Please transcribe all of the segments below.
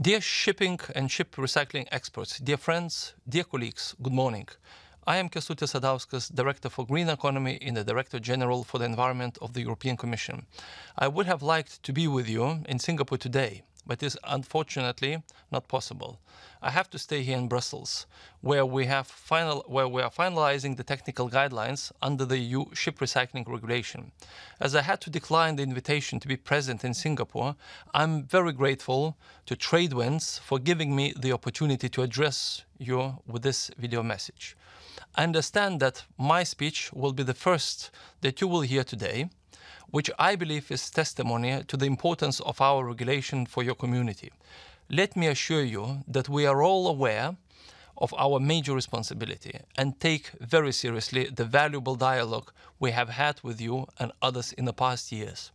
Dear shipping and ship recycling experts, dear friends, dear colleagues, good morning. I am Kęstutis Sadauskas, Director for Green Economy in the Director General for the Environment of the European Commission. I would have liked to be with you in Singapore today, but it is unfortunately not possible. I have to stay here in Brussels, where we are finalizing the technical guidelines under the EU ship recycling regulation. As I had to decline the invitation to be present in Singapore, I'm very grateful to TradeWinds for giving me the opportunity to address you with this video message. I understand that my speech will be the first that you will hear today, which I believe is testimony to the importance of our regulation for your community. Let me assure you that we are all aware of our major responsibility and take very seriously the valuable dialogue we have had with you and others in the past years.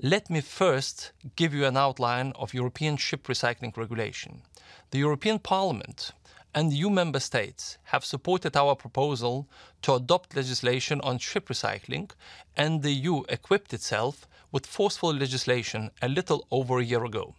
Let me first give you an outline of European ship recycling regulation. The European Parliament and EU member states have supported our proposal to adopt legislation on ship recycling, and the EU equipped itself with forceful legislation a little over a year ago.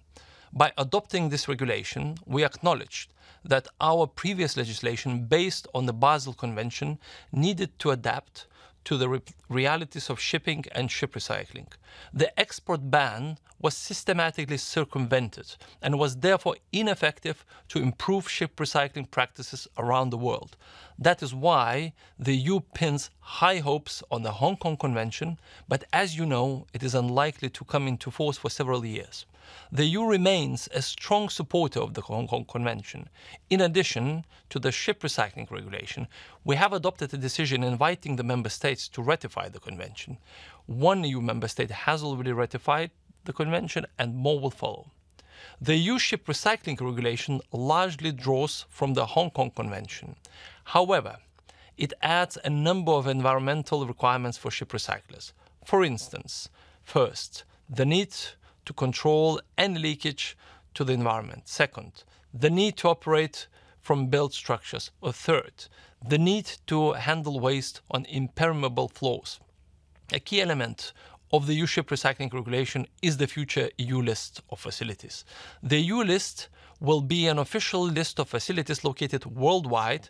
By adopting this regulation, we acknowledged that our previous legislation based on the Basel Convention needed to adapt to the realities of shipping and ship recycling. The export ban was systematically circumvented and was therefore ineffective to improve ship recycling practices around the world. That is why the EU pins high hopes on the Hong Kong Convention, but as you know, it is unlikely to come into force for several years. The EU remains a strong supporter of the Hong Kong Convention. In addition to the ship recycling regulation, we have adopted a decision inviting the member states to ratify the convention. One EU member state has already ratified the convention and more will follow. The EU ship recycling regulation largely draws from the Hong Kong Convention. However, it adds a number of environmental requirements for ship recyclers. For instance, first, the need to control any leakage to the environment. Second, the need to operate from built structures. Or third, the need to handle waste on impermeable floors. A key element of the EU ship recycling regulation is the future EU list of facilities. The EU list will be an official list of facilities located worldwide,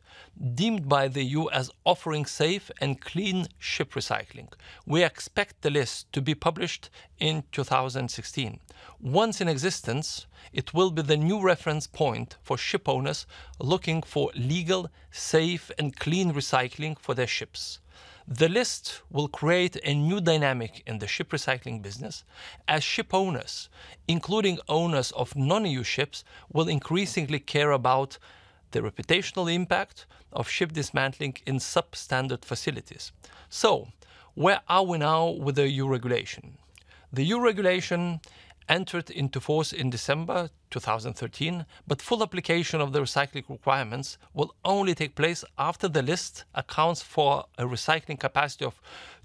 deemed by the EU as offering safe and clean ship recycling. We expect the list to be published in 2016. Once in existence, it will be the new reference point for ship owners looking for legal, safe and clean recycling for their ships. The list will create a new dynamic in the ship recycling business, as ship owners, including owners of non-EU ships, will increasingly care about the reputational impact of ship dismantling in substandard facilities. So, where are we now with the EU regulation? The EU regulation entered into force in December 2013, but full application of the recycling requirements will only take place after the list accounts for a recycling capacity of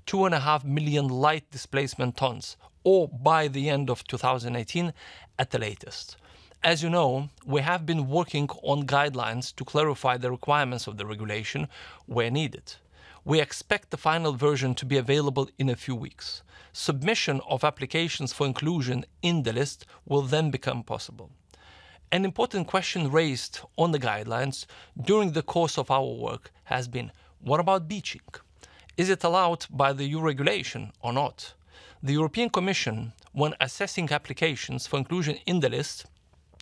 2.5 million light displacement tons, or by the end of 2018 at the latest. As you know, we have been working on guidelines to clarify the requirements of the regulation where needed. We expect the final version to be available in a few weeks. Submission of applications for inclusion in the list will then become possible. An important question raised on the guidelines during the course of our work has been, what about beaching? Is it allowed by the EU regulation or not? The European Commission, when assessing applications for inclusion in the list,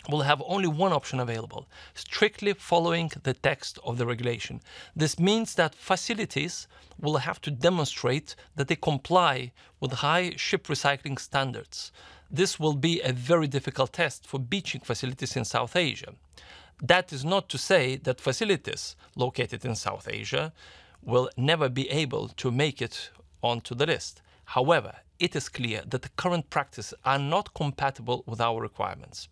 will have only one option available, strictly following the text of the regulation. This means that facilities will have to demonstrate that they comply with high ship recycling standards. This will be a very difficult test for beaching facilities in South Asia. That is not to say that facilities located in South Asia will never be able to make it onto the list. However, it is clear that the current practices are not compatible with our requirements.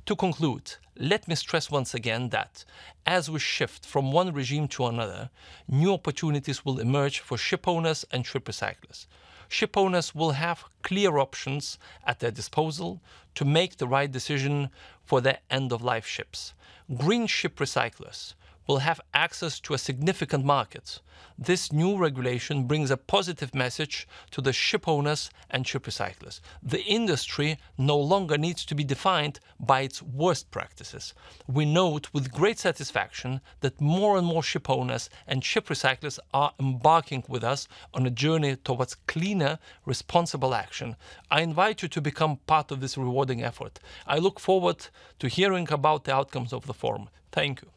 To conclude, let me stress once again that, as we shift from one regime to another, new opportunities will emerge for ship owners and ship recyclers. Ship owners will have clear options at their disposal to make the right decision for their end-of-life ships. Green ship recyclers will have access to a significant market. This new regulation brings a positive message to the ship owners and ship recyclers. The industry no longer needs to be defined by its worst practices. We note with great satisfaction that more and more ship owners and ship recyclers are embarking with us on a journey towards cleaner, responsible action. I invite you to become part of this rewarding effort. I look forward to hearing about the outcomes of the forum. Thank you.